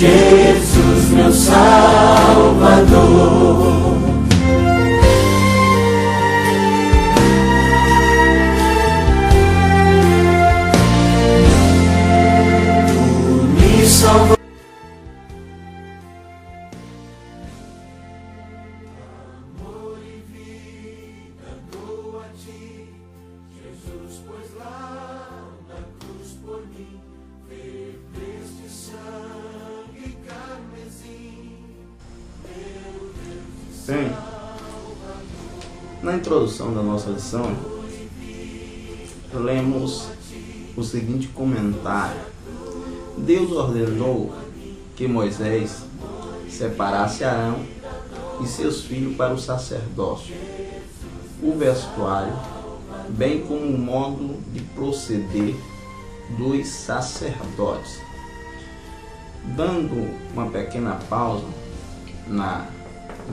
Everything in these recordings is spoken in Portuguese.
Jesus, meu Salvador. Tu me salvou. Amor e vida dou a ti, Jesus, pois lá na cruz por mim verteste sangue carmesim. Bem, na introdução da nossa lição, lemos o seguinte comentário: Deus ordenou que Moisés separasse Arão e seus filhos para o sacerdócio, o vestuário, bem como o modo de proceder dos sacerdotes. Dando uma pequena pausa na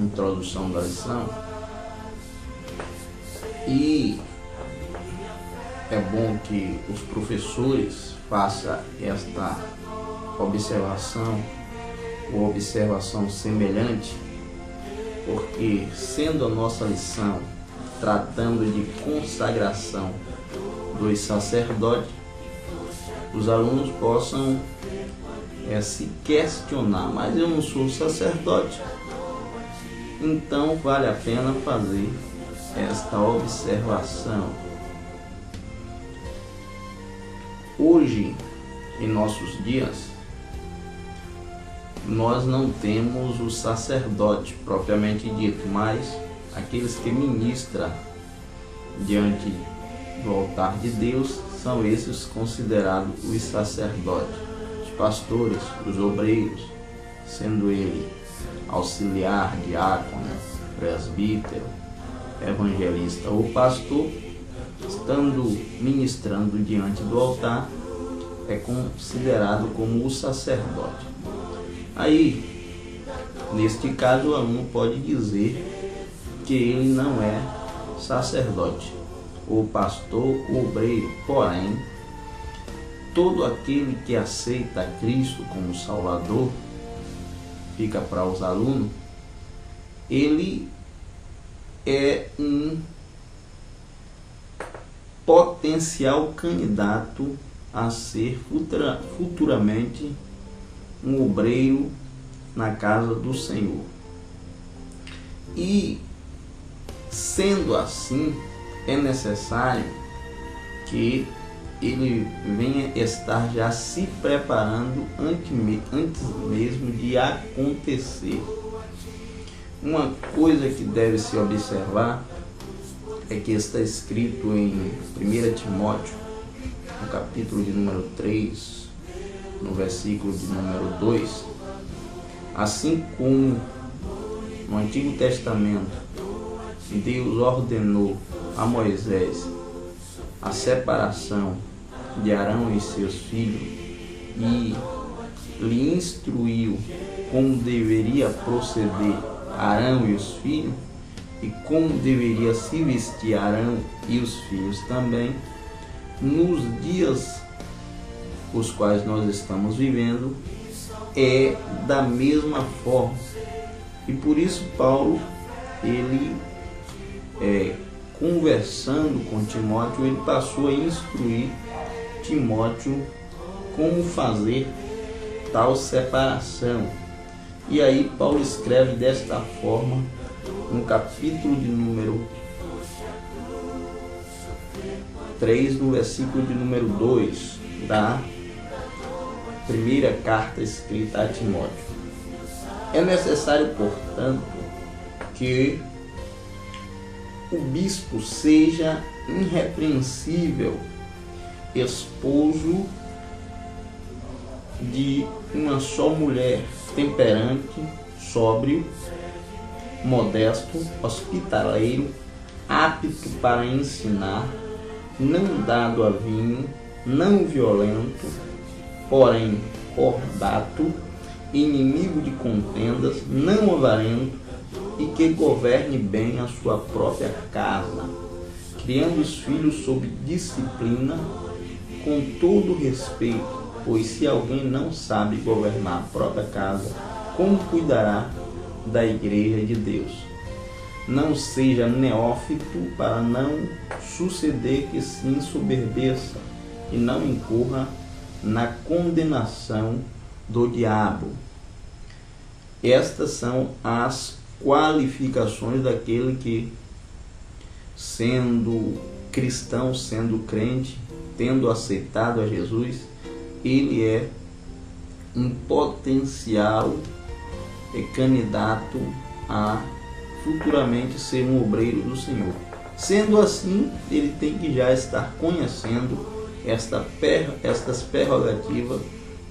introdução da lição, e é bom que os professores façam esta observação ou observação semelhante, porque sendo a nossa lição tratando de consagração dos sacerdotes, os alunos possam se questionar: mas eu não sou sacerdote. Então vale a pena fazer esta observação. Hoje, em nossos dias, nós não temos o sacerdote propriamente dito, mas aqueles que ministram diante do altar de Deus são esses considerados os sacerdotes, os pastores, os obreiros, sendo ele auxiliar, diácono, presbítero, evangelista ou pastor, estando ministrando diante do altar, é considerado como o sacerdote. Aí, neste caso, o aluno pode dizer que ele não é sacerdote, ou pastor, ou obreiro, porém, todo aquele que aceita Cristo como Salvador, fica para os alunos, ele é um potencial candidato a ser futuramente um obreiro na casa do Senhor. E sendo assim, é necessário que ele venha estar já se preparando antes mesmo de acontecer. Uma coisa que deve se observar é que está escrito em 1 Timóteo, no capítulo de número 3, no versículo de número 2, assim como no Antigo Testamento Deus ordenou a Moisés a separação de Arão e seus filhos e lhe instruiu como deveria proceder Arão e os filhos e como deveria se vestir Arão e os filhos também. Nos dias os quais nós estamos vivendo, é da mesma forma. E por isso Paulo, ele conversando com Timóteo, ele passou a instruir Timóteo como fazer tal separação. E aí Paulo escreve desta forma no capítulo de número 3, no versículo de número 2 da primeira carta escrita a Timóteo. É necessário, portanto, que o bispo seja irrepreensível, esposo de uma só mulher, temperante, sóbrio, modesto, hospitaleiro, apto para ensinar, não dado a vinho, não violento, porém cordato, inimigo de contendas, não avarento, e que governe bem a sua própria casa, criando os filhos sob disciplina, com todo respeito, pois se alguém não sabe governar a própria casa, como cuidará da igreja de Deus? Não seja neófito para não suceder que se ensoberbeça e não incorra na condenação do diabo. Estas são as qualificações daquele que, sendo cristão, sendo crente, tendo aceitado a Jesus, ele é um potencial candidato a futuramente ser um obreiro do Senhor. Sendo assim, ele tem que já estar conhecendo estas prerrogativas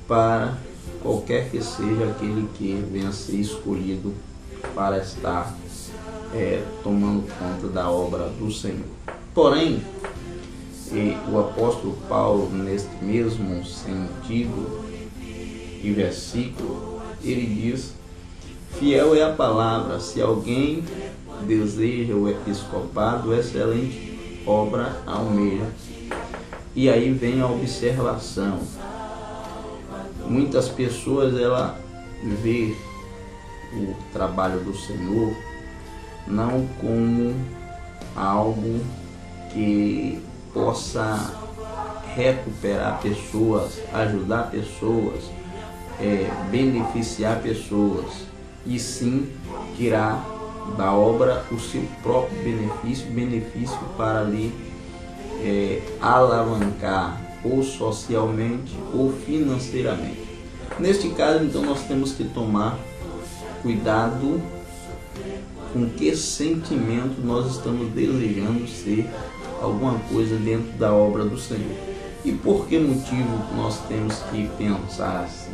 para qualquer que seja aquele que venha a ser escolhido para estar tomando conta da obra do Senhor. Porém, o apóstolo Paulo, neste mesmo sentido e versículo, ele diz: fiel é a palavra, se alguém deseja o episcopado, excelente obra almeja. E aí vem a observação. Muitas pessoas vê o trabalho do Senhor não como algo que possa recuperar pessoas, ajudar pessoas, beneficiar pessoas, e sim tirar da obra o seu próprio benefício para ali alavancar ou socialmente ou financeiramente. Neste caso, então, nós temos que tomar cuidado com que sentimento nós estamos desejando ser alguma coisa dentro da obra do Senhor. E por que motivo nós temos que pensar assim?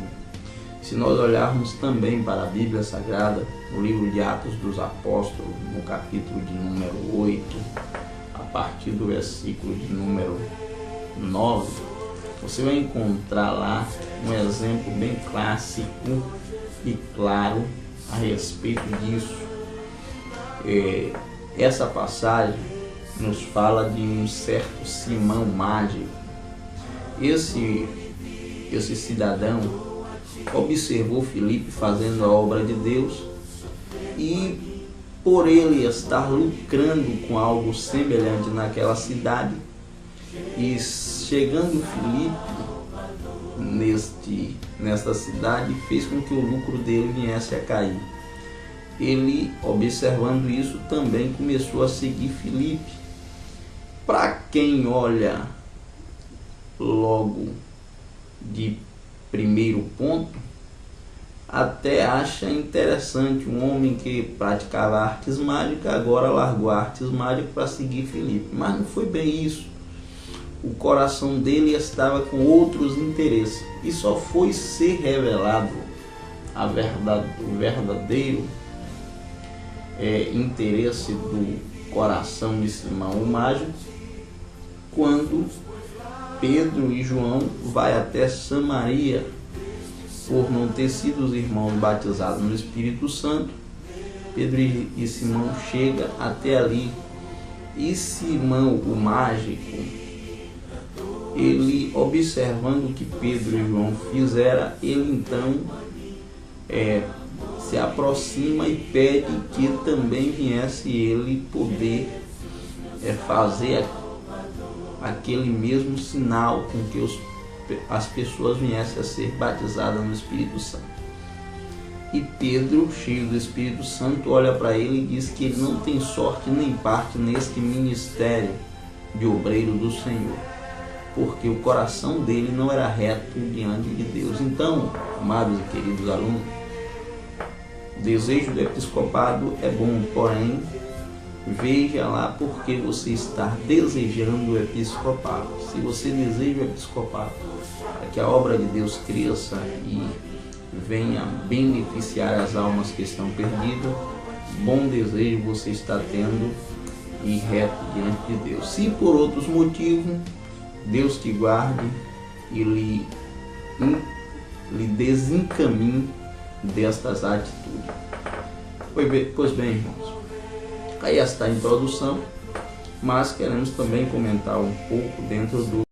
Se nós olharmos também para a Bíblia Sagrada, no livro de Atos dos Apóstolos, no capítulo de número 8, a partir do versículo de número 9, você vai encontrar lá um exemplo bem clássico e claro a respeito disso. Essa passagem nos fala de um certo Simão mágico. Esse cidadão observou Filipe fazendo a obra de Deus e, por ele estar lucrando com algo semelhante naquela cidade, e chegando Filipe nesta cidade, fez com que o lucro dele viesse a cair. Ele, observando isso, também começou a seguir Filipe. Para quem olha logo de primeiro ponto, até acha interessante um homem que praticava artes mágicas, agora largou artes mágicas para seguir Filipe. Mas não foi bem isso. O coração dele estava com outros interesses, e só foi ser revelado o verdadeiro interesse do coração de Simão o mágico quando Pedro e João vai até Samaria, por não ter sido os irmãos batizados no Espírito Santo. Pedro e Simão chegam até ali, e Simão o mágico, ele, observando o que Pedro e João fizeram, ele então se aproxima e pede que também viesse ele poder fazer aquele mesmo sinal com que as pessoas viessem a ser batizadas no Espírito Santo. E Pedro, cheio do Espírito Santo, olha para ele e diz que ele não tem sorte nem parte neste ministério de obreiro do Senhor, porque o coração dele não era reto diante de Deus. Então, amados e queridos alunos, o desejo do episcopado é bom, porém, veja lá porque você está desejando o episcopado. Se você deseja o episcopado para que a obra de Deus cresça e venha beneficiar as almas que estão perdidas, bom desejo você está tendo e reto diante de Deus. Se por outros motivos, Deus te guarde e lhe desencaminhe destas atitudes. Pois bem, irmãos, aí está a introdução, mas queremos também comentar um pouco dentro do